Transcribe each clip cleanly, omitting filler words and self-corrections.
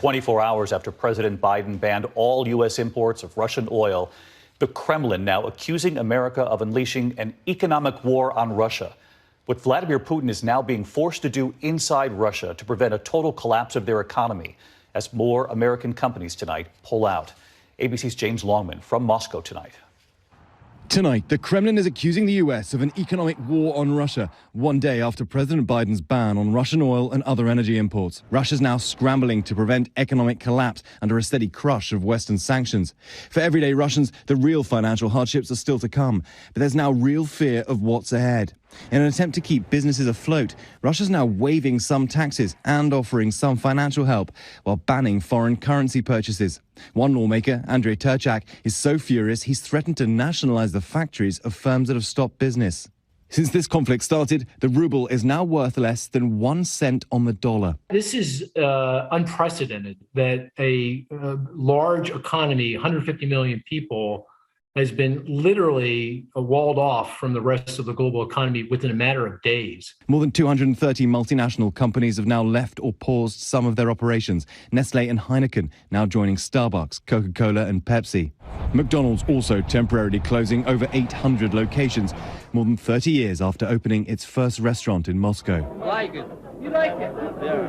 24 hours after President Biden banned all U.S. imports of Russian oil, the Kremlin now accusing America of unleashing an economic war on Russia. What Vladimir Putin is now being forced to do inside Russia to prevent a total collapse of their economy as more American companies tonight pull out. ABC's James Longman from Moscow tonight. Tonight, the Kremlin is accusing the U.S. of an economic war on Russia, one day after President Biden's ban on Russian oil and other energy imports. Russia's now scrambling to prevent economic collapse under a steady crush of Western sanctions. For everyday Russians, the real financial hardships are still to come, but there's now real fear of what's ahead. In an attempt to keep businesses afloat, Russia's now waiving some taxes and offering some financial help while banning foreign currency purchases. One lawmaker, Andrei Turchak, is so furious he's threatened to nationalize the factories of firms that have stopped business. Since this conflict started, the ruble is now worth less than 1 cent on the dollar. This is unprecedented that a large economy, 150 million people, has been literally walled off from the rest of the global economy within a matter of days. More than 230 multinational companies have now left or paused some of their operations. Nestle and Heineken now joining Starbucks, Coca-Cola and Pepsi. McDonald's also temporarily closing over 800 locations, more than 30 years after opening its first restaurant in Moscow. Like it. You like it? Yeah.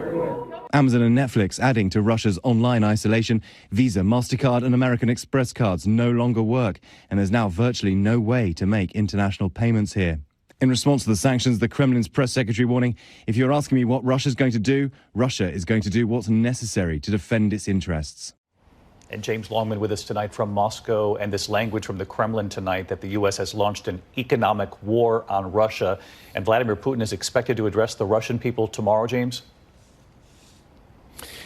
Amazon and Netflix adding to Russia's online isolation. Visa, MasterCard and American Express cards no longer work, and there's now virtually no way to make international payments here. In response to the sanctions, the Kremlin's press secretary warning, if you're asking me what Russia's going to do, Russia is going to do what's necessary to defend its interests. And James Longman with us tonight from Moscow, and this language from the Kremlin tonight that the U.S. has launched an economic war on Russia, and Vladimir Putin is expected to address the Russian people tomorrow, James?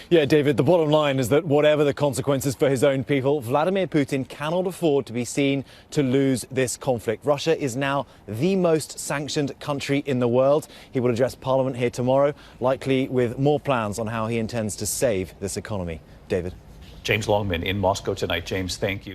Yeah, David, the bottom line is that whatever the consequences for his own people, Vladimir Putin cannot afford to be seen to lose this conflict. Russia is now the most sanctioned country in the world. He will address Parliament here tomorrow, likely with more plans on how he intends to save this economy. David. James Longman in Moscow tonight. James, thank you.